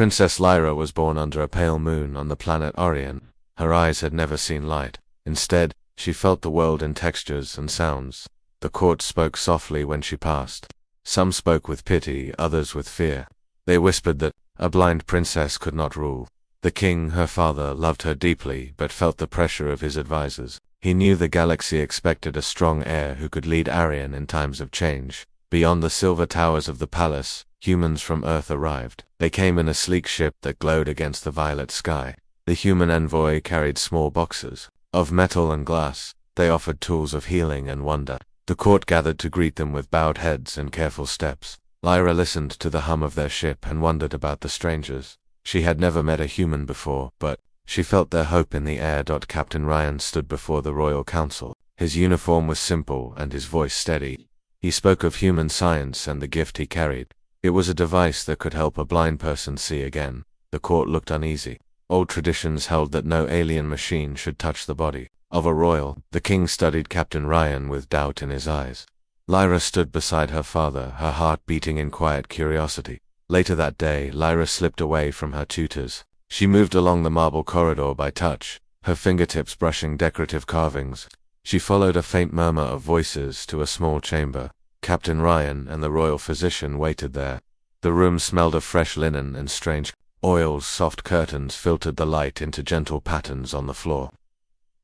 Princess Lyra was born under a pale moon on the planet Orion. Her eyes had never seen light. Instead, she felt the world in textures and sounds. The court spoke softly when she passed. Some spoke with pity, others with fear. They whispered that a blind princess could not rule. The king, her father, loved her deeply, but felt the pressure of his advisors. He knew the galaxy expected a strong heir who could lead Arion in times of change. Beyond the silver towers of the palace, humans from Earth arrived. They came in a sleek ship that glowed against the violet sky. The human envoy carried small boxes of metal and glass. They offered tools of healing and wonder. The court gathered to greet them with bowed heads and careful steps. Lyra listened to the hum of their ship and wondered about the strangers. She had never met a human before, but she felt their hope in the air. Captain Ryan stood before the royal council. His uniform was simple and his voice steady. He spoke of human science and the gift he carried. It was a device that could help a blind person see again. The court looked uneasy. Old traditions held that no alien machine should touch the body of a royal. The king studied Captain Ryan with doubt in his eyes. Lyra stood beside her father, her heart beating in quiet curiosity. Later that day, Lyra slipped away from her tutors. She moved along the marble corridor by touch, her fingertips brushing decorative carvings. She followed a faint murmur of voices to a small chamber. Captain Ryan and the royal physician waited there. The room smelled of fresh linen and strange oils. Soft curtains filtered the light into gentle patterns on the floor.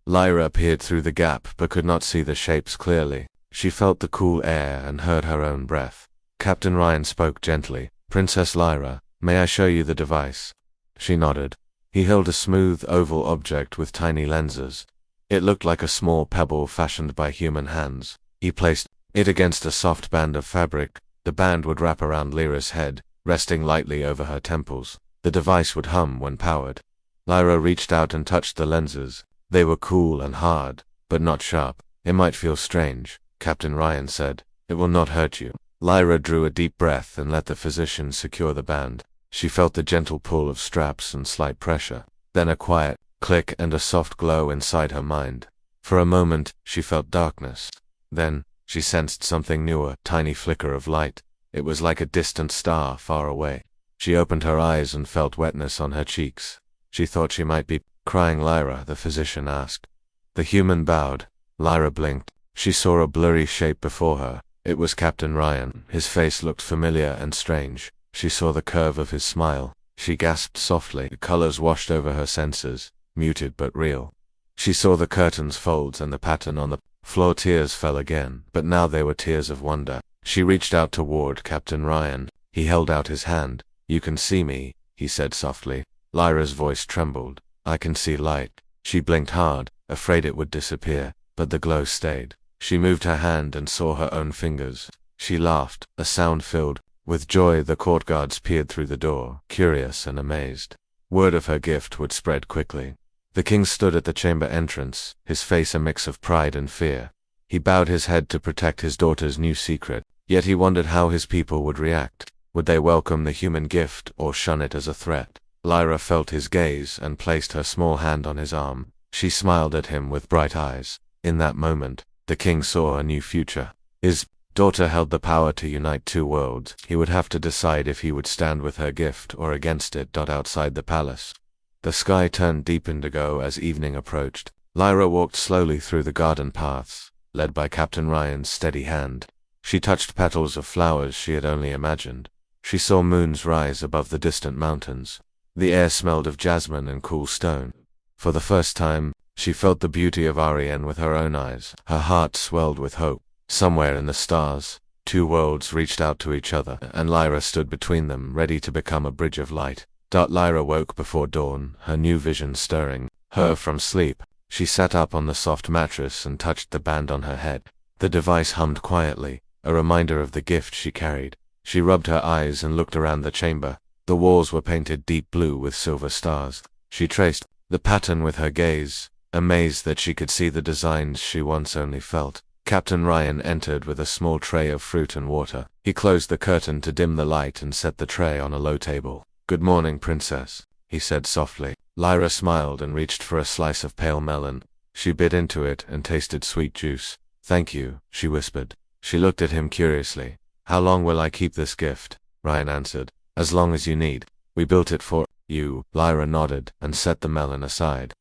Lyra peered through the gap but could not see the shapes clearly. She felt the cool air and heard her own breath. Captain Ryan spoke gently. "Princess Lyra, may I show you the device?" She nodded. He held a smooth, oval object with tiny lenses. It looked like a small pebble fashioned by human hands. He placed it against a soft band of fabric. The band would wrap around Lyra's head, resting lightly over her temples. The device would hum when powered. Lyra reached out and touched the lenses. They were cool and hard, but not sharp. "It might feel strange," Captain Ryan said. "It will not hurt you." Lyra drew a deep breath and let the physician secure the band. She felt the gentle pull of straps and slight pressure. Then a quiet click and a soft glow inside her mind. For a moment, she felt darkness. Then, she sensed something new, a tiny flicker of light. It was like a distant star far away. She opened her eyes and felt wetness on her cheeks. She thought she might be crying. "Lyra," the physician asked. The human bowed. Lyra blinked. She saw a blurry shape before her. It was Captain Ryan. His face looked familiar and strange. She saw the curve of his smile. She gasped softly. The colors washed over her senses, muted but real. She saw the curtains fold and the pattern on the floor. Tears fell again, but now they were tears of wonder. She reached out toward Captain Ryan. He held out his hand. "You can see me," he said softly. Lyra's voice trembled. "I can see light." She blinked hard, afraid it would disappear, but the glow stayed. She moved her hand and saw her own fingers. She laughed, a sound filled with joy. The court guards peered through the door, curious and amazed. Word of her gift would spread quickly. The king stood at the chamber entrance, his face a mix of pride and fear. He bowed his head to protect his daughter's new secret, yet he wondered how his people would react. Would they welcome the human gift or shun it as a threat? Lyra felt his gaze and placed her small hand on his arm. She smiled at him with bright eyes. In that moment, the king saw a new future. His daughter held the power to unite two worlds. He would have to decide if he would stand with her gift or against it. Outside the palace, the sky turned deep indigo as evening approached. Lyra walked slowly through the garden paths, led by Captain Ryan's steady hand. She touched petals of flowers she had only imagined. She saw moons rise above the distant mountains. The air smelled of jasmine and cool stone. For the first time, she felt the beauty of Arion with her own eyes. Her heart swelled with hope. Somewhere in the stars, two worlds reached out to each other, and Lyra stood between them, ready to become a bridge of light. Lyra woke before dawn, her new vision stirring her from sleep. She sat up on the soft mattress and touched the band on her head. The device hummed quietly, a reminder of the gift she carried. She rubbed her eyes and looked around the chamber. The walls were painted deep blue with silver stars. She traced the pattern with her gaze, amazed that she could see the designs she once only felt. Captain Ryan entered with a small tray of fruit and water. He closed the curtain to dim the light and set the tray on a low table. "Good morning, princess," he said softly. Lyra smiled and reached for a slice of pale melon. She bit into it and tasted sweet juice. "Thank you," she whispered. She looked at him curiously. "How long will I keep this gift?" Ryan answered. "As long as you need." We built it for you. Lyra nodded and set the melon aside.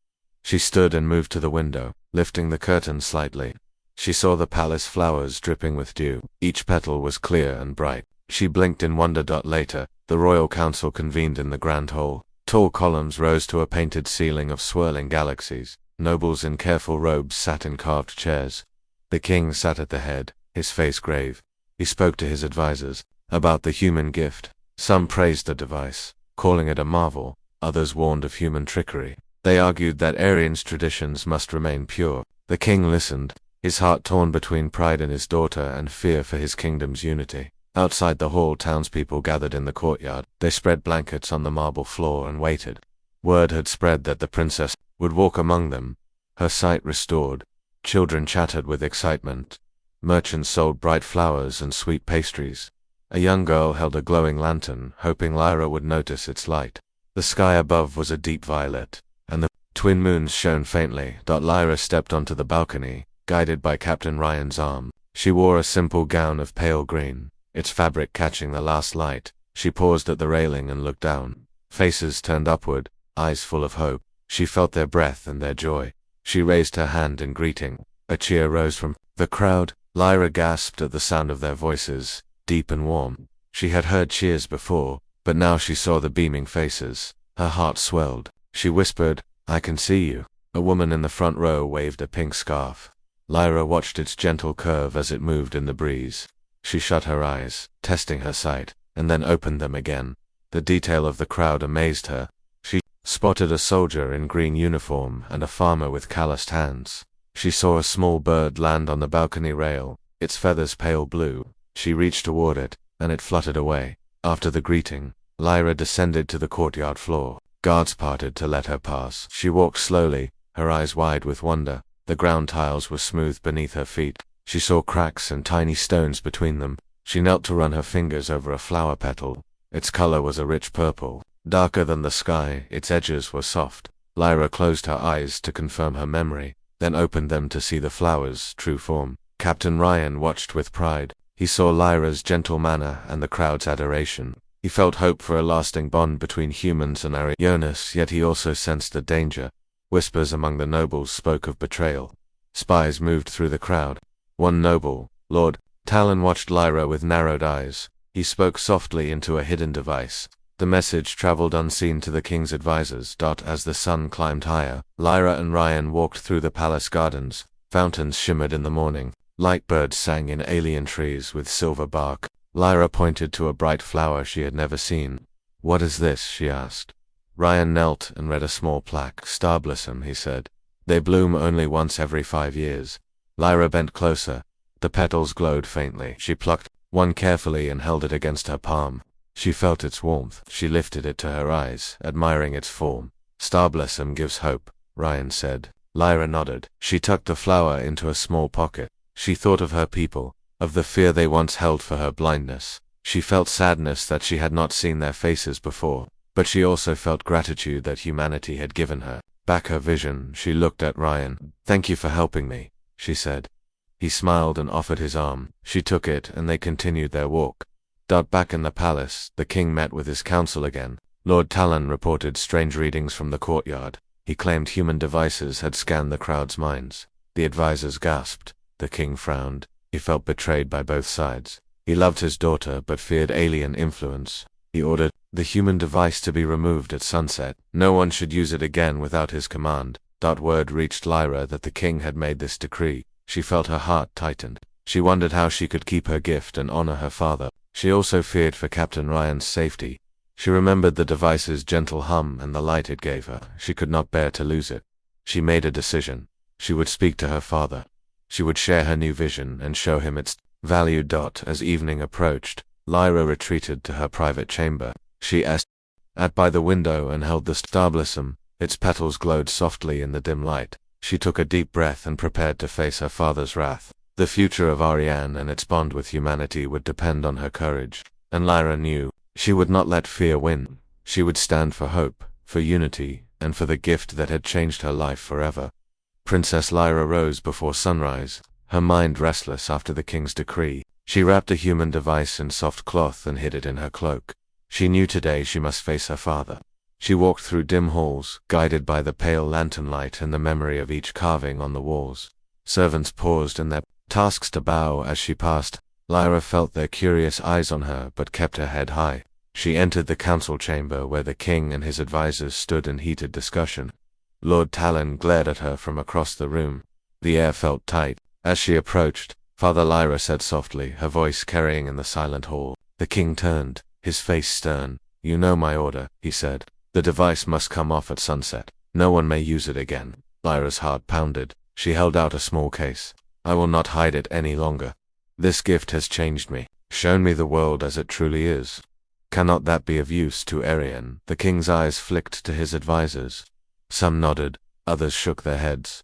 She stood and moved to the window, lifting the curtain slightly. She saw the palace flowers dripping with dew. Each petal was clear and bright. She blinked in wonder. Later, the royal council convened in the grand hall. Tall columns rose to a painted ceiling of swirling galaxies. Nobles in careful robes sat in carved chairs. The king sat at the head, his face grave. He spoke to his advisors about the human gift. Some praised the device, calling it a marvel. Others warned of human trickery. They argued that Arian's traditions must remain pure. The king listened, his heart torn between pride in his daughter and fear for his kingdom's unity. Outside the hall, townspeople gathered in the courtyard. They spread blankets on the marble floor and waited. Word had spread that the princess would walk among them, her sight restored. Children chattered with excitement. Merchants sold bright flowers and sweet pastries. A young girl held a glowing lantern, hoping Lyra would notice its light. The sky above was a deep violet, and the twin moons shone faintly. Lyra stepped onto the balcony, guided by Captain Ryan's arm. She wore a simple gown of pale green, its fabric catching the last light. She paused at the railing and looked down. Faces turned upward, eyes full of hope. She felt their breath and their joy. She raised her hand in greeting. A cheer rose from the crowd. Lyra gasped at the sound of their voices, deep and warm. She had heard cheers before, but now she saw the beaming faces. Her heart swelled. She whispered, "I can see you." A woman in the front row waved a pink scarf. Lyra watched its gentle curve as it moved in the breeze. She shut her eyes, testing her sight, and then opened them again. The detail of the crowd amazed her. She spotted a soldier in green uniform and a farmer with calloused hands. She saw a small bird land on the balcony rail, its feathers pale blue. She reached toward it, and it fluttered away. After the greeting, Lyra descended to the courtyard floor. Guards parted to let her pass. She walked slowly, her eyes wide with wonder. The ground tiles were smooth beneath her feet. She saw cracks and tiny stones between them. She knelt to run her fingers over a flower petal. Its color was a rich purple, darker than the sky. Its edges were soft. Lyra closed her eyes to confirm her memory, then opened them to see the flower's true form. Captain Ryan watched with pride. He saw Lyra's gentle manner and the crowd's adoration. He felt hope for a lasting bond between humans and Arionis, yet he also sensed a danger. Whispers among the nobles spoke of betrayal. Spies moved through the crowd. One noble, Lord Talon, watched Lyra with narrowed eyes. He spoke softly into a hidden device. The message traveled unseen to the king's advisors. As the sun climbed higher, Lyra and Ryan walked through the palace gardens. Fountains shimmered in the morning. Light birds sang in alien trees with silver bark. Lyra pointed to a bright flower she had never seen. "What is this?" she asked. Ryan knelt and read a small plaque. "Star blossom," he said. "They bloom only once every 5 years." Lyra bent closer. The petals glowed faintly. She plucked one carefully and held it against her palm. She felt its warmth. She lifted it to her eyes, admiring its form. "Star blossom gives hope," Ryan said. Lyra nodded. She tucked the flower into a small pocket. She thought of her people, of the fear they once held for her blindness. She felt sadness that she had not seen their faces before, but she also felt gratitude that humanity had given her back her vision. She looked at Ryan. "Thank you for helping me," she said. He smiled and offered his arm. She took it, and they continued their walk. Back in the palace, the king met with his council again. Lord Talon reported strange readings from the courtyard. He claimed human devices had scanned the crowd's minds. The advisors gasped. The king frowned. He felt betrayed by both sides. He loved his daughter but feared alien influence. He ordered the human device to be removed at sunset. No one should use it again without his command. Word reached Lyra that the king had made this decree. She felt her heart tightened. She wondered how she could keep her gift and honor her father. She also feared for Captain Ryan's safety. She remembered the device's gentle hum and the light it gave her. She could not bear to lose it. She made a decision. She would speak to her father. She would share her new vision and show him its value. As evening approached, Lyra retreated to her private chamber. She sat by the window and held the star blossom. Its petals glowed softly in the dim light. She took a deep breath and prepared to face her father's wrath. The future of Ariane and its bond with humanity would depend on her courage. And Lyra knew she would not let fear win. She would stand for hope, for unity, and for the gift that had changed her life forever. Princess Lyra rose before sunrise, her mind restless after the king's decree. She wrapped a human device in soft cloth and hid it in her cloak. She knew today she must face her father. She walked through dim halls, guided by the pale lantern light and the memory of each carving on the walls. Servants paused in their tasks to bow as she passed. Lyra felt their curious eyes on her but kept her head high. She entered the council chamber where the king and his advisors stood in heated discussion. Lord Talon glared at her from across the room. The air felt tight. As she approached, Father Lyra said softly, her voice carrying in the silent hall. The king turned, his face stern. "You know my order," he said. "The device must come off at sunset. No one may use it again." Lyra's heart pounded. She held out a small case. "I will not hide it any longer. This gift has changed me, shown me the world as it truly is. Cannot that be of use to Arian?" The king's eyes flicked to his advisors. Some nodded, others shook their heads.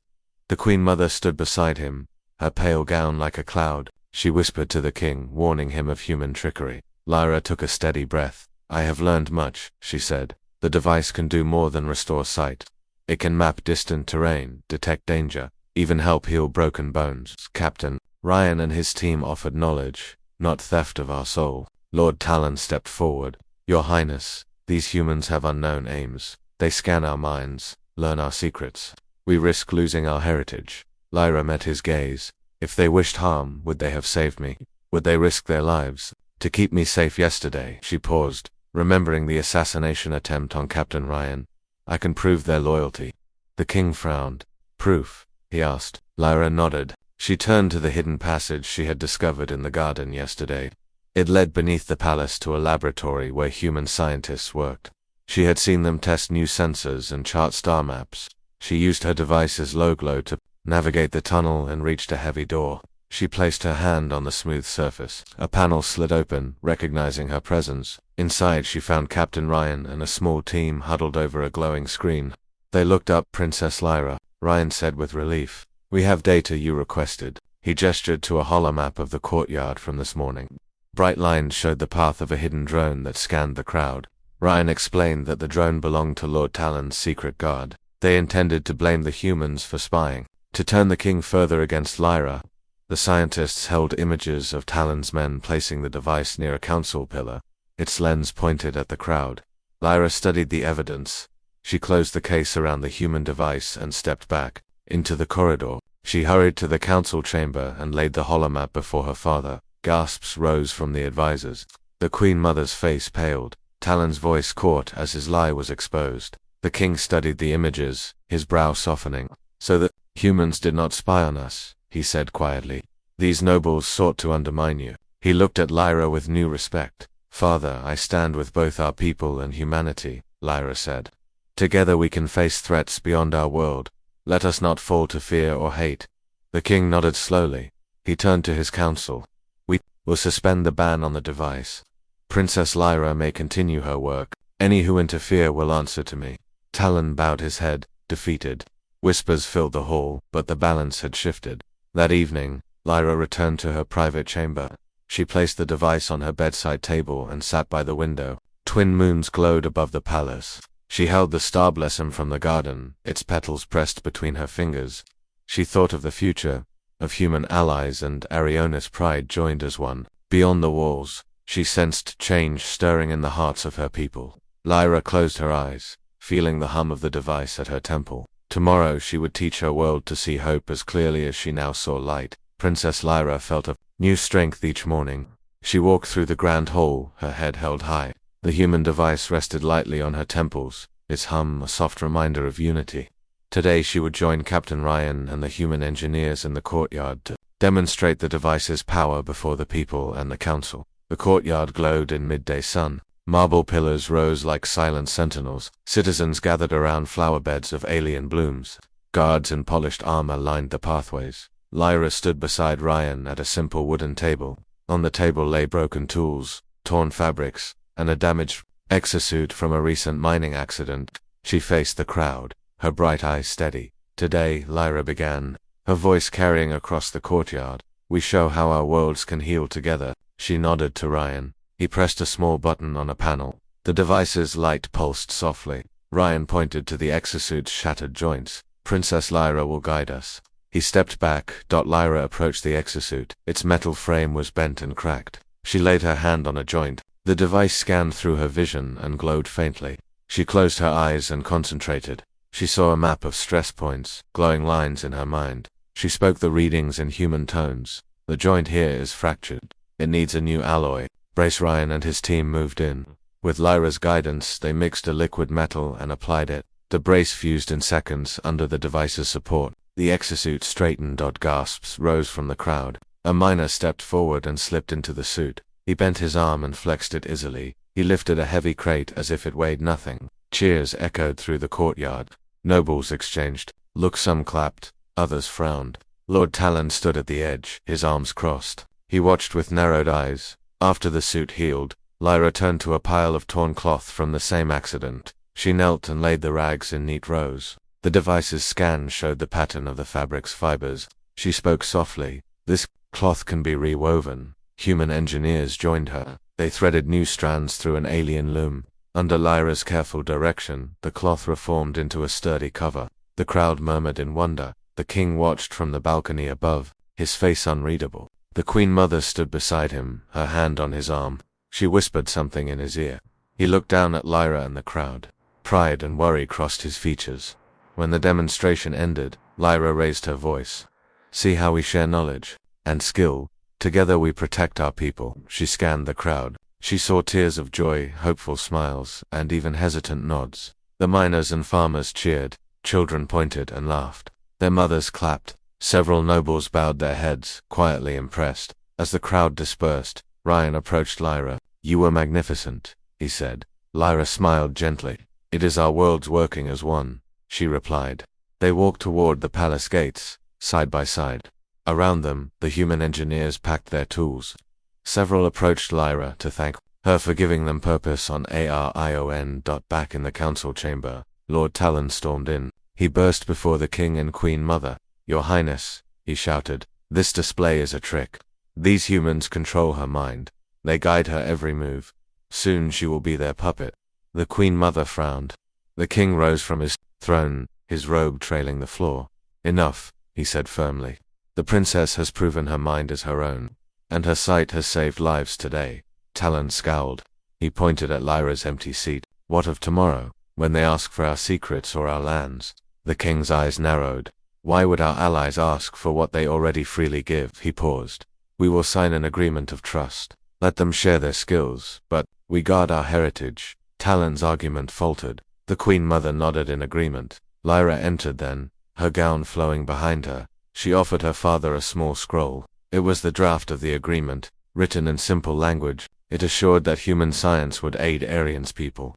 The Queen Mother stood beside him, her pale gown like a cloud. She whispered to the king, warning him of human trickery. Lyra took a steady breath. "I have learned much," she said. "The device can do more than restore sight. It can map distant terrain, detect danger, even help heal broken bones." Captain Ryan and his team offered knowledge, not theft of our soul. Lord Talon stepped forward. "Your Highness, these humans have unknown aims. They scan our minds, learn our secrets. We risk losing our heritage." Lyra met his gaze. "If they wished harm, would they have saved me? Would they risk their lives to keep me safe yesterday?" She paused, remembering the assassination attempt on Captain Ryan. "I can prove their loyalty." The king frowned. "Proof?" he asked. Lyra nodded. She turned to the hidden passage she had discovered in the garden yesterday. It led beneath the palace to a laboratory where human scientists worked. She had seen them test new sensors and chart star maps. She used her device's low glow to navigate the tunnel and reached a heavy door. She placed her hand on the smooth surface. A panel slid open, recognizing her presence. Inside she found Captain Ryan and a small team huddled over a glowing screen. They looked up. "Princess Lyra," Ryan said with relief. "We have data you requested." He gestured to a holomap of the courtyard from this morning. Bright lines showed the path of a hidden drone that scanned the crowd. Ryan explained that the drone belonged to Lord Talon's secret guard. They intended to blame the humans for spying, to turn the king further against Lyra. The scientists held images of Talon's men placing the device near a council pillar. Its lens pointed at the crowd. Lyra studied the evidence. She closed the case around the human device and stepped back into the corridor. She hurried to the council chamber and laid the holomap before her father. Gasps rose from the advisors. The Queen Mother's face paled. Talon's voice caught as his lie was exposed. The king studied the images, his brow softening. "So the humans did not spy on us," he said quietly. "These nobles sought to undermine you." He looked at Lyra with new respect. "Father, I stand with both our people and humanity," Lyra said. "Together we can face threats beyond our world. Let us not fall to fear or hate." The king nodded slowly. He turned to his council. "We will suspend the ban on the device. Princess Lyra may continue her work. Any who interfere will answer to me." Talon bowed his head, defeated. Whispers filled the hall, but the balance had shifted. That evening, Lyra returned to her private chamber. She placed the device on her bedside table and sat by the window. Twin moons glowed above the palace. She held the star blossom from the garden, its petals pressed between her fingers. She thought of the future, of human allies, and Ariona's pride joined as one. Beyond the walls, she sensed change stirring in the hearts of her people. Lyra closed her eyes, feeling the hum of the device at her temple. Tomorrow she would teach her world to see hope as clearly as she now saw light. Princess Lyra felt a new strength each morning. She walked through the grand hall, her head held high. The human device rested lightly on her temples, its hum a soft reminder of unity. Today she would join Captain Ryan and the human engineers in the courtyard to demonstrate the device's power before the people and the council. The courtyard glowed in midday sun. Marble pillars rose like silent sentinels. Citizens gathered around flower beds of alien blooms. Guards in polished armor lined the pathways. Lyra stood beside Ryan at a simple wooden table. On the table lay broken tools, torn fabrics, and a damaged exosuit from a recent mining accident. She faced the crowd, her bright eyes steady. "Today," Lyra began, her voice carrying across the courtyard, "we show how our worlds can heal together." She nodded to Ryan. He pressed a small button on a panel. The device's light pulsed softly. Ryan pointed to the exosuit's shattered joints. "Princess Lyra will guide us." He stepped back. Lyra approached the exosuit. Its metal frame was bent and cracked. She laid her hand on a joint. The device scanned through her vision and glowed faintly. She closed her eyes and concentrated. She saw a map of stress points, glowing lines in her mind. She spoke the readings in human tones. The joint here is fractured. It needs a new alloy. Brace. Ryan and his team moved in. With Lyra's guidance, they mixed a liquid metal and applied it. The brace fused in seconds under the device's support. The exosuit straightened. Gasps rose from the crowd. A miner stepped forward and slipped into the suit. He bent his arm and flexed it easily. He lifted a heavy crate as if it weighed nothing. Cheers echoed through the courtyard. Nobles exchanged looks. Some clapped, others frowned. Lord Talon stood at the edge, his arms crossed. He watched with narrowed eyes. After the suit healed, Lyra turned to a pile of torn cloth from the same accident. She knelt and laid the rags in neat rows. The device's scan showed the pattern of the fabric's fibers. She spoke softly. This cloth can be rewoven. Human engineers joined her. They threaded new strands through an alien loom. Under Lyra's careful direction, the cloth reformed into a sturdy cover. The crowd murmured in wonder. The king watched from the balcony above, his face unreadable. The Queen Mother stood beside him, her hand on his arm. She whispered something in his ear. He looked down at Lyra and the crowd. Pride and worry crossed his features. When the demonstration ended, Lyra raised her voice. See how we share knowledge and skill. Together we protect our people. She scanned the crowd. She saw tears of joy, hopeful smiles, and even hesitant nods. The miners and farmers cheered. Children pointed and laughed. Their mothers clapped. Several nobles bowed their heads, quietly impressed. As the crowd dispersed, Ryan approached Lyra. You were magnificent, he said. Lyra smiled gently. It is our worlds working as one, she replied. They walked toward the palace gates, side by side. Around them, the human engineers packed their tools. Several approached Lyra to thank her for giving them purpose on Arion. Back in the council chamber, Lord Talon stormed in. He burst before the king and Queen Mother. Your Highness, he shouted, this display is a trick. These humans control her mind. They guide her every move. Soon she will be their puppet. The Queen Mother frowned. The king rose from his throne, his robe trailing the floor. Enough, he said firmly. The princess has proven her mind is her own, and her sight has saved lives today. Talon scowled. He pointed at Lyra's empty seat. What of tomorrow, when they ask for our secrets or our lands? The king's eyes narrowed. Why would our allies ask for what they already freely give? He paused. We will sign an agreement of trust. Let them share their skills, but we guard our heritage. Talon's argument faltered. The Queen Mother nodded in agreement. Lyra entered then, her gown flowing behind her. She offered her father a small scroll. It was the draft of the agreement, written in simple language. It assured that human science would aid Arian's people.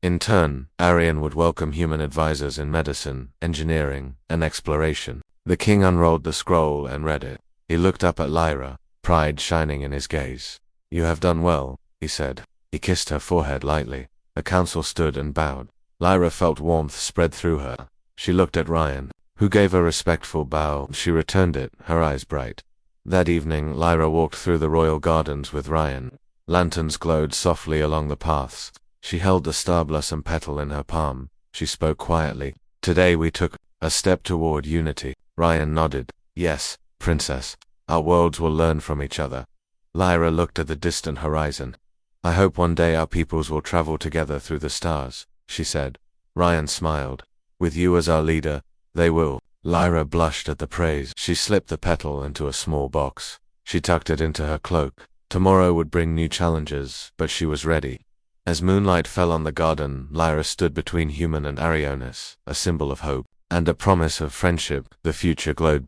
In turn, Arian would welcome human advisors in medicine, engineering, and exploration. The king unrolled the scroll and read it. He looked up at Lyra, pride shining in his gaze. You have done well, he said. He kissed her forehead lightly. The council stood and bowed. Lyra felt warmth spread through her. She looked at Ryan, who gave a respectful bow. She returned it, her eyes bright. That evening, Lyra walked through the royal gardens with Ryan. Lanterns glowed softly along the paths. She held the star blossom petal in her palm. She spoke quietly. Today we took a step toward unity. Ryan nodded. Yes, princess. Our worlds will learn from each other. Lyra looked at the distant horizon. I hope one day our peoples will travel together through the stars, she said. Ryan smiled. With you as our leader, they will. Lyra blushed at the praise. She slipped the petal into a small box. She tucked it into her cloak. Tomorrow would bring new challenges, but she was ready. As moonlight fell on the garden, Lyra stood between human and Arionis, a symbol of hope, and a promise of friendship. The future glowed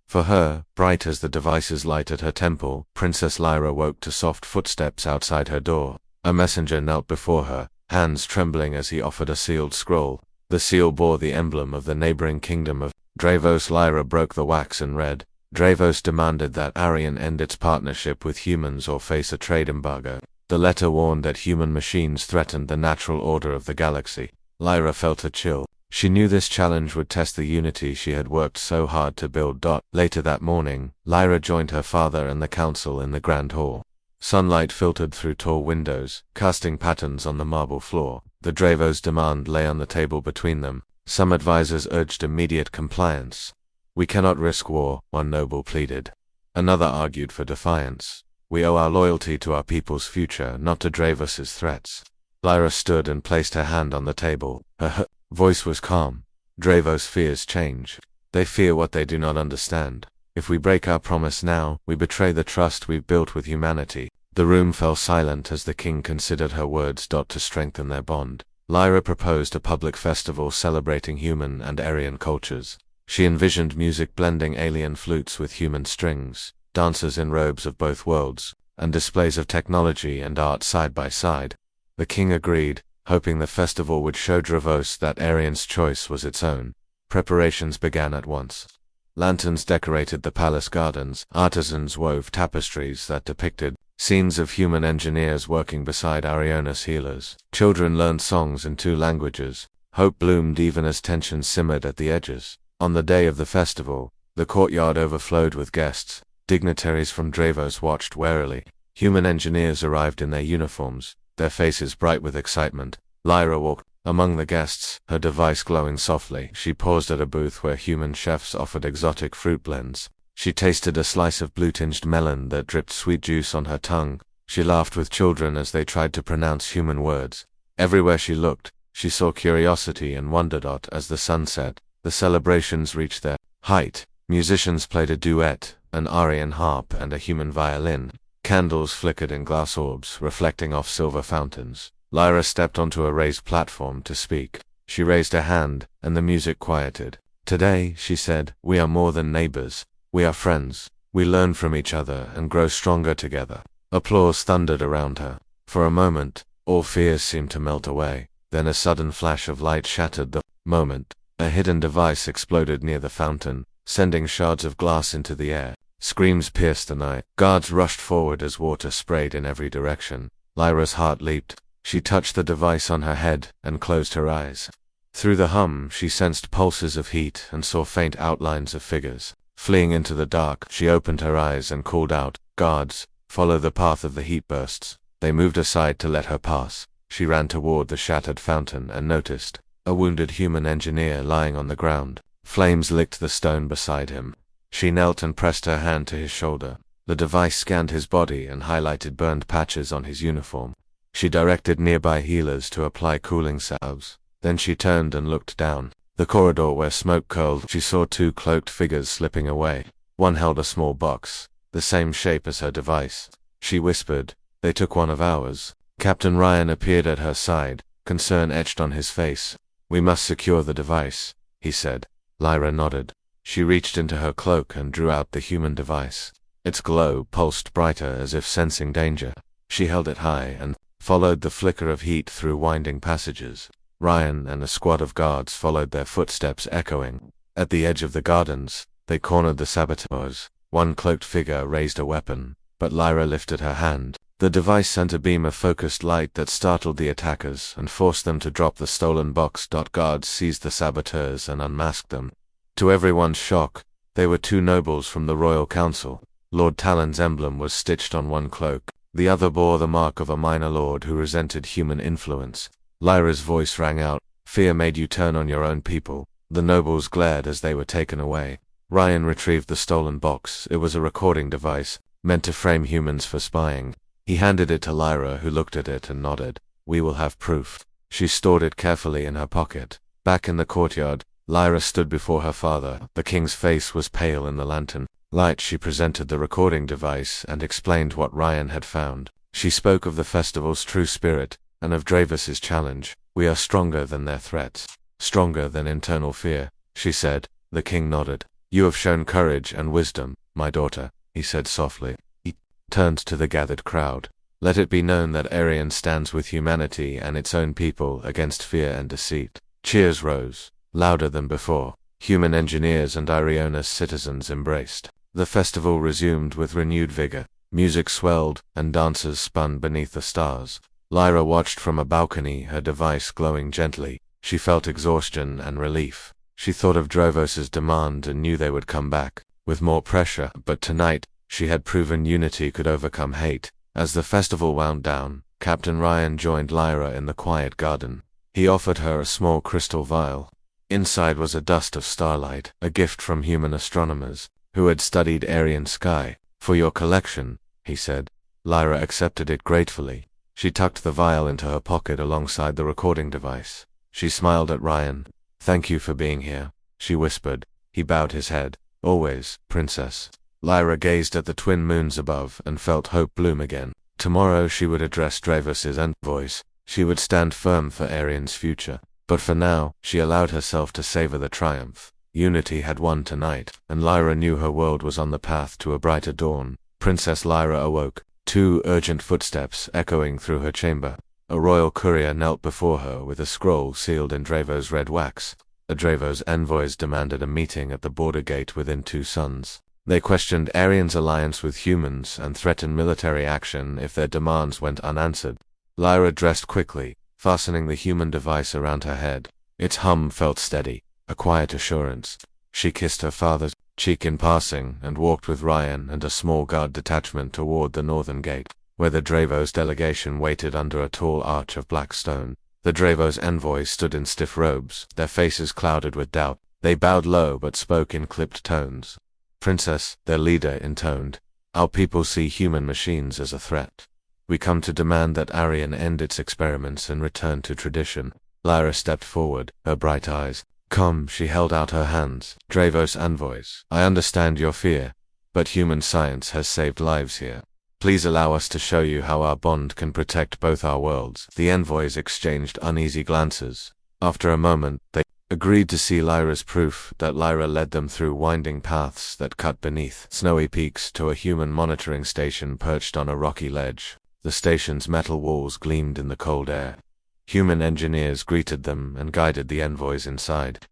for her, bright as the device's light at her temple. Princess Lyra woke to soft footsteps outside her door. A messenger knelt before her, hands trembling as he offered a sealed scroll. The seal bore the emblem of the neighboring kingdom of Dravos. Lyra broke the wax and read. Dravos demanded that Arian end its partnership with humans or face a trade embargo. The letter warned that human machines threatened the natural order of the galaxy. Lyra felt a chill. She knew this challenge would test the unity she had worked so hard to build. Later that morning, Lyra joined her father and the council in the grand hall. Sunlight filtered through tall windows, casting patterns on the marble floor. The Dravos demand lay on the table between them. Some advisors urged immediate compliance. We cannot risk war, one noble pleaded. Another argued for defiance. We owe our loyalty to our people's future, not to Dravos's threats. Lyra stood and placed her hand on the table. Her voice was calm. Dravos' fears change. They fear what they do not understand. If we break our promise now, we betray the trust we've built with humanity. The room fell silent as the king considered her words to strengthen their bond. Lyra proposed a public festival celebrating human and Aryan cultures. She envisioned music blending alien flutes with human strings, dancers in robes of both worlds, and displays of technology and art side by side. The king agreed, hoping the festival would show Dravos that Aryan's choice was its own. Preparations began at once. Lanterns decorated the palace gardens, artisans wove tapestries that depicted scenes of human engineers working beside Aryona's healers. Children learned songs in 2 languages. Hope bloomed even as tension simmered at the edges. On the day of the festival, the courtyard overflowed with guests. Dignitaries from Dravos watched warily. Human engineers arrived in their uniforms, their faces bright with excitement. Lyra walked among the guests, her device glowing softly. She paused at a booth where human chefs offered exotic fruit blends. She tasted a slice of blue-tinged melon that dripped sweet juice on her tongue. She laughed with children as they tried to pronounce human words. Everywhere she looked, she saw curiosity and wonder. As the sun set, the celebrations reached their height. Musicians played a duet, an Aryan harp and a human violin. Candles flickered in glass orbs, reflecting off silver fountains. Lyra stepped onto a raised platform to speak. She raised her hand, and the music quieted. Today, she said, we are more than neighbors. We are friends. We learn from each other and grow stronger together. Applause thundered around her. For a moment, all fears seemed to melt away. Then a sudden flash of light shattered the moment. A hidden device exploded near the fountain, sending shards of glass into the air. Screams pierced the night. Guards rushed forward as water sprayed in every direction. Lyra's heart leaped. She touched the device on her head and closed her eyes. Through the hum, she sensed pulses of heat and saw faint outlines of figures. Fleeing into the dark, she opened her eyes and called out, "Guards, follow the path of the heat bursts." They moved aside to let her pass. She ran toward the shattered fountain and noticed a wounded human engineer lying on the ground. Flames licked the stone beside him. She knelt and pressed her hand to his shoulder. The device scanned his body and highlighted burned patches on his uniform. She directed nearby healers to apply cooling salves. Then she turned and looked down the corridor where smoke curled. She saw 2 cloaked figures slipping away. One held a small box, the same shape as her device. She whispered, "They took one of ours." Captain Ryan appeared at her side, concern etched on his face. "We must secure the device," he said. Lyra nodded. She reached into her cloak and drew out the human device. Its glow pulsed brighter as if sensing danger. She held it high and followed the flicker of heat through winding passages. Ryan and a squad of guards followed their footsteps echoing. At the edge of the gardens, they cornered the saboteurs. One cloaked figure raised a weapon, but Lyra lifted her hand. The device sent a beam of focused light that startled the attackers and forced them to drop the stolen box. Guards seized the saboteurs and unmasked them. To everyone's shock, they were 2 nobles from the royal council. Lord Talon's emblem was stitched on one cloak. The other bore the mark of a minor lord who resented human influence. Lyra's voice rang out, "Fear made you turn on your own people." The nobles glared as they were taken away. Ryan retrieved the stolen box. It was a recording device, meant to frame humans for spying. He handed it to Lyra, who looked at it and nodded. "We will have proof." She stored it carefully in her pocket. Back in the courtyard, Lyra stood before her father. The king's face was pale in the lantern light. She presented the recording device and explained what Ryan had found. She spoke of the festival's true spirit, and of Dravos's challenge. "We are stronger than their threats, stronger than internal fear," she said. The king nodded. "You have shown courage and wisdom, my daughter," he said softly. He turned to the gathered crowd. "Let it be known that Aryan stands with humanity and its own people against fear and deceit." Cheers rose, louder than before. Human engineers and Aryona's citizens embraced. The festival resumed with renewed vigor. Music swelled, and dancers spun beneath the stars. Lyra watched from a balcony, her device glowing gently. She felt exhaustion and relief. She thought of Dravos's demand and knew they would come back, with more pressure, but tonight, she had proven unity could overcome hate. As the festival wound down, Captain Ryan joined Lyra in the quiet garden. He offered her a small crystal vial. Inside was a dust of starlight, a gift from human astronomers, who had studied Aryan sky. "For your collection," he said. Lyra accepted it gratefully. She tucked the vial into her pocket alongside the recording device. She smiled at Ryan. "Thank you for being here," she whispered. He bowed his head. "Always, Princess." Lyra gazed at the twin moons above and felt hope bloom again. Tomorrow she would address Dravos's envoys. She would stand firm for Arian's future. But for now, she allowed herself to savor the triumph. Unity had won tonight, and Lyra knew her world was on the path to a brighter dawn. Princess Lyra awoke, 2 urgent footsteps echoing through her chamber. A royal courier knelt before her with a scroll sealed in Dravos red wax. The Dravos envoys demanded a meeting at the border gate within 2 suns. They questioned Arian's alliance with humans and threatened military action if their demands went unanswered. Lyra dressed quickly, fastening the human device around her head. Its hum felt steady, a quiet assurance. She kissed her father's cheek in passing and walked with Ryan and a small guard detachment toward the northern gate, where the Dravos delegation waited under a tall arch of black stone. The Dravos envoys stood in stiff robes, their faces clouded with doubt. They bowed low but spoke in clipped tones. "Princess," their leader intoned, "our people see human machines as a threat. We come to demand that Arian end its experiments and return to tradition." Lyra stepped forward, her bright eyes. "Come," she held out her hands. "Dravos envoys, I understand your fear, but human science has saved lives here. Please allow us to show you how our bond can protect both our worlds." The envoys exchanged uneasy glances. After a moment, they agreed to see Lyra's proof that Lyra led them through winding paths that cut beneath snowy peaks to a human monitoring station perched on a rocky ledge. The station's metal walls gleamed in the cold air. Human engineers greeted them and guided the envoys inside.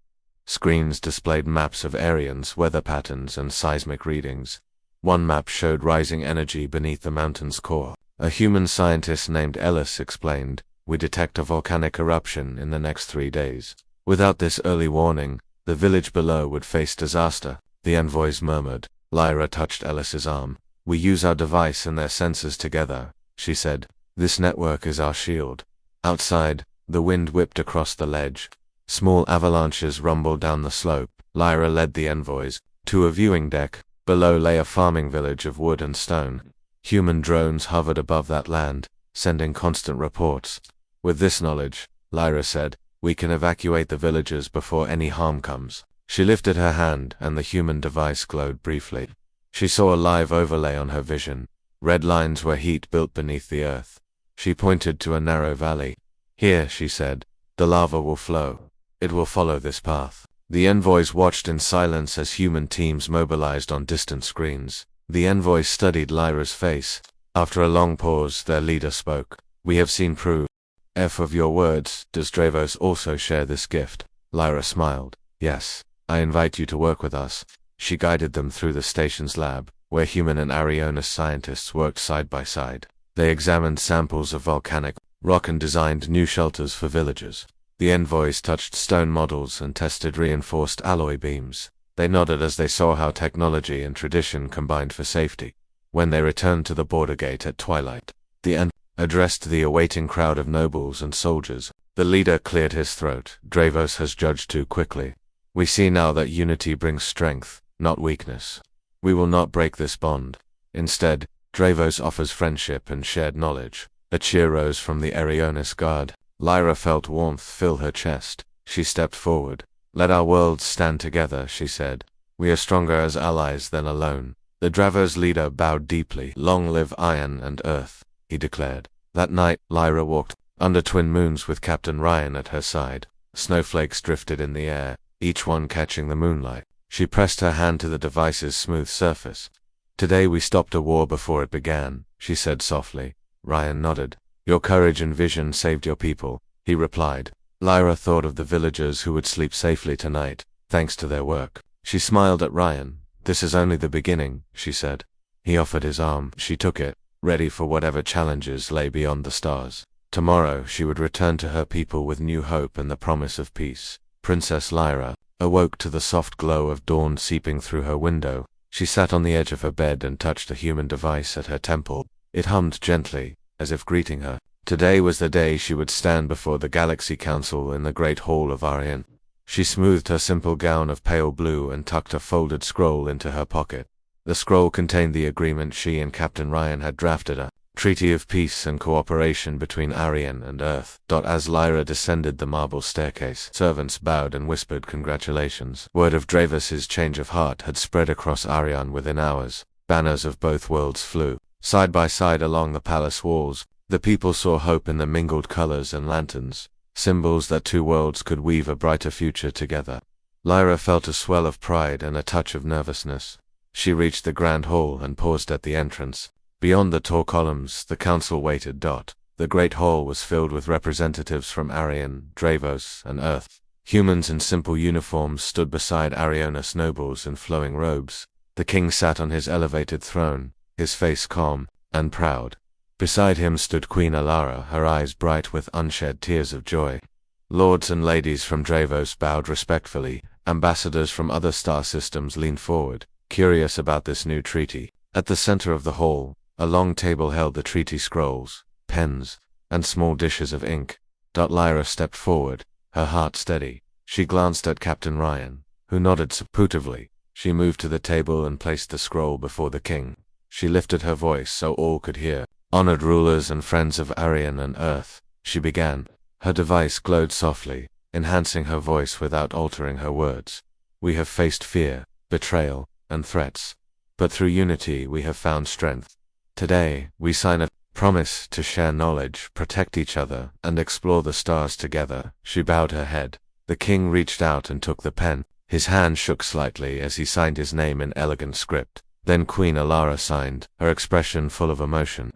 Screens displayed maps of Arian's weather patterns and seismic readings. One map showed rising energy beneath the mountain's core. A human scientist named Ellis explained, "We detect a volcanic eruption in the next 3 days. Without this early warning, the village below would face disaster." The envoys murmured. Lyra touched Ellis's arm. "We use our device and their sensors together," she said. "This network is our shield." Outside, the wind whipped across the ledge. Small avalanches rumbled down the slope. Lyra led the envoys to a viewing deck. Below lay a farming village of wood and stone. Human drones hovered above that land, sending constant reports. "With this knowledge," Lyra said, "we can evacuate the villagers before any harm comes." She lifted her hand and the human device glowed briefly. She saw a live overlay on her vision. Red lines were heat built beneath the earth. She pointed to a narrow valley. "Here," she said, "the lava will flow. It will follow this path." The envoys watched in silence as human teams mobilized on distant screens. The envoys studied Lyra's face. After a long pause, their leader spoke. "We have seen proof of your words. Does Dravos also share this gift?" Lyra smiled. "Yes. I invite you to work with us." She guided them through the station's lab, where human and Arionis scientists worked side by side. They examined samples of volcanic rock and designed new shelters for villagers. The envoys touched stone models and tested reinforced alloy beams. They nodded as they saw how technology and tradition combined for safety. When they returned to the border gate at twilight, the envoy addressed the awaiting crowd of nobles and soldiers. The leader cleared his throat. "Dravos has judged too quickly. We see now that unity brings strength, not weakness. We will not break this bond. Instead, Dravos offers friendship and shared knowledge." A cheer rose from the Arionis guard. Lyra felt warmth fill her chest. She stepped forward. "Let our worlds stand together," she said. "We are stronger as allies than alone." The Dravos leader bowed deeply. "Long live Iron and Earth," he declared. That night, Lyra walked under twin moons with Captain Ryan at her side. Snowflakes drifted in the air, each one catching the moonlight. She pressed her hand to the device's smooth surface. "Today we stopped a war before it began," she said softly. Ryan nodded. "Your courage and vision saved your people," he replied. Lyra thought of the villagers who would sleep safely tonight, thanks to their work. She smiled at Ryan. "This is only the beginning," she said. He offered his arm. She took it, ready for whatever challenges lay beyond the stars. Tomorrow she would return to her people with new hope and the promise of peace. Princess Lyra awoke to the soft glow of dawn seeping through her window. She sat on the edge of her bed and touched a human device at her temple. It hummed gently, as if greeting her. Today was the day she would stand before the Galaxy Council in the Great Hall of Arian. She smoothed her simple gown of pale blue and tucked a folded scroll into her pocket. The scroll contained the agreement she and Captain Ryan had drafted. Treaty of peace and cooperation between Arian and Earth. As Lyra descended the marble staircase, servants bowed and whispered congratulations. Word of Dravos's change of heart had spread across Arian within hours. Banners of both worlds flew. Side by side along the palace walls, the people saw hope in the mingled colors and lanterns, symbols that two worlds could weave a brighter future together. Lyra felt a swell of pride and a touch of nervousness. She reached the grand hall and paused at the entrance. Beyond the tall columns, the council waited. The great hall was filled with representatives from Arian, Dravos, and Earth. Humans in simple uniforms stood beside Arionis nobles in flowing robes. The king sat on his elevated throne, his face calm and proud. Beside him stood Queen Alara, her eyes bright with unshed tears of joy. Lords and ladies from Dravos bowed respectfully. Ambassadors from other star systems leaned forward, curious about this new treaty. At the center of the hall, a long table held the treaty scrolls, pens, and small dishes of ink. Lyra stepped forward, her heart steady. She glanced at Captain Ryan, who nodded supportively. She moved to the table and placed the scroll before the king. She lifted her voice so all could hear. Honored rulers and friends of Arian and Earth, she began. Her device glowed softly, enhancing her voice without altering her words. We have faced fear, betrayal, and threats. But through unity we have found strength. Today, we sign a promise to share knowledge, protect each other, and explore the stars together. She bowed her head. The king reached out and took the pen. His hand shook slightly as he signed his name in elegant script. Then Queen Alara signed, her expression full of emotion.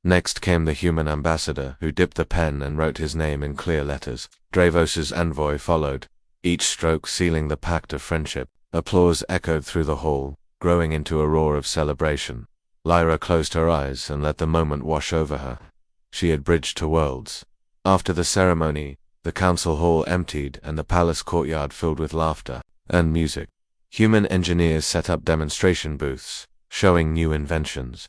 Next came the human ambassador, who dipped the pen and wrote his name in clear letters. Dravos's envoy followed, each stroke sealing the pact of friendship. Applause echoed through the hall, growing into a roar of celebration. Lyra closed her eyes and let the moment wash over her. She had bridged to worlds. After the ceremony, the council hall emptied and the palace courtyard filled with laughter and music. Human engineers set up demonstration booths, showing new inventions.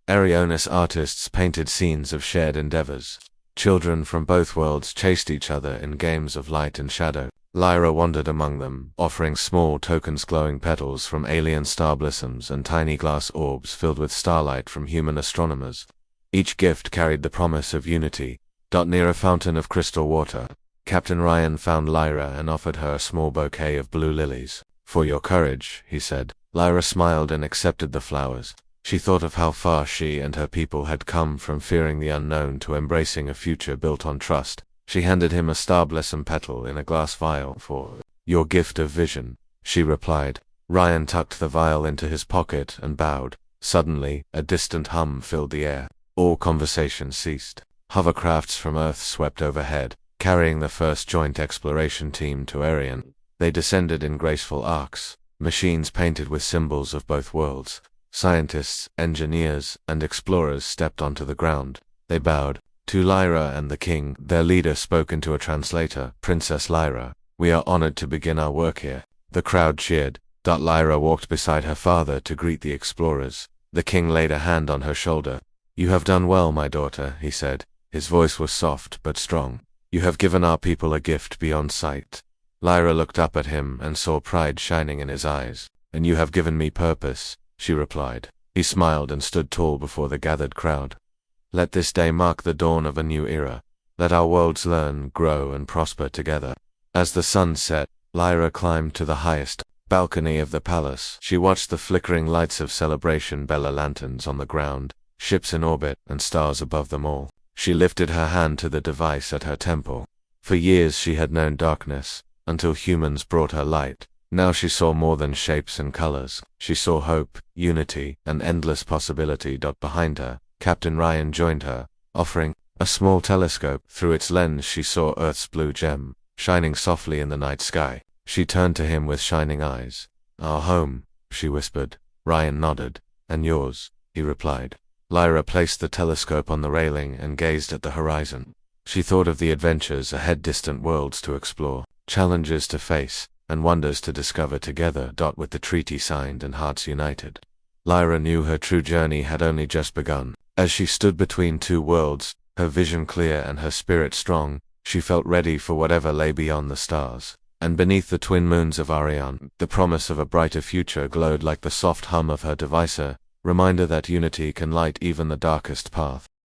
Arionis artists painted scenes of shared endeavors. Children from both worlds chased each other in games of light and shadow. Lyra wandered among them, offering small tokens, glowing petals from alien star blossoms and tiny glass orbs filled with starlight from human astronomers. Each gift carried the promise of unity. Near a fountain of crystal water, Captain Ryan found Lyra and offered her a small bouquet of blue lilies. For your courage, he said. Lyra smiled and accepted the flowers. She thought of how far she and her people had come from fearing the unknown to embracing a future built on trust. She handed him a star blossom petal in a glass vial. For your gift of vision, she replied. Ryan tucked the vial into his pocket and bowed. Suddenly, a distant hum filled the air. All conversation ceased. Hovercrafts from Earth swept overhead, carrying the first joint exploration team to Arian. They descended in graceful arcs, machines painted with symbols of both worlds. Scientists, engineers, and explorers stepped onto the ground. They bowed to Lyra and the king. Their leader spoke into a translator. Princess Lyra, we are honored to begin our work here. The crowd cheered. Lyra walked beside her father to greet the explorers. The king laid a hand on her shoulder. You have done well, my daughter, he said. His voice was soft but strong. You have given our people a gift beyond sight. Lyra looked up at him and saw pride shining in his eyes. And you have given me purpose, she replied. He smiled and stood tall before the gathered crowd. Let this day mark the dawn of a new era. Let our worlds learn, grow, and prosper together. As the sun set, Lyra climbed to the highest balcony of the palace. She watched the flickering lights of celebration, Bella lanterns on the ground, ships in orbit, and stars above them all. She lifted her hand to the device at her temple. For years she had known darkness, until humans brought her light. Now she saw more than shapes and colors. She saw hope, unity, and endless possibility. Behind her, Captain Ryan joined her, offering a small telescope. Through its lens she saw Earth's blue gem, shining softly in the night sky. She turned to him with shining eyes. Our home, she whispered. Ryan nodded. And yours, he replied. Lyra placed the telescope on the railing and gazed at the horizon. She thought of the adventures ahead, distant worlds to explore, challenges to face, and wonders to discover together. With the treaty signed and hearts united, Lyra knew her true journey had only just begun. As she stood between two worlds, her vision clear and her spirit strong, she felt ready for whatever lay beyond the stars. And beneath the twin moons of Arian, the promise of a brighter future glowed like the soft hum of her devicer, reminder that unity can light even the darkest path.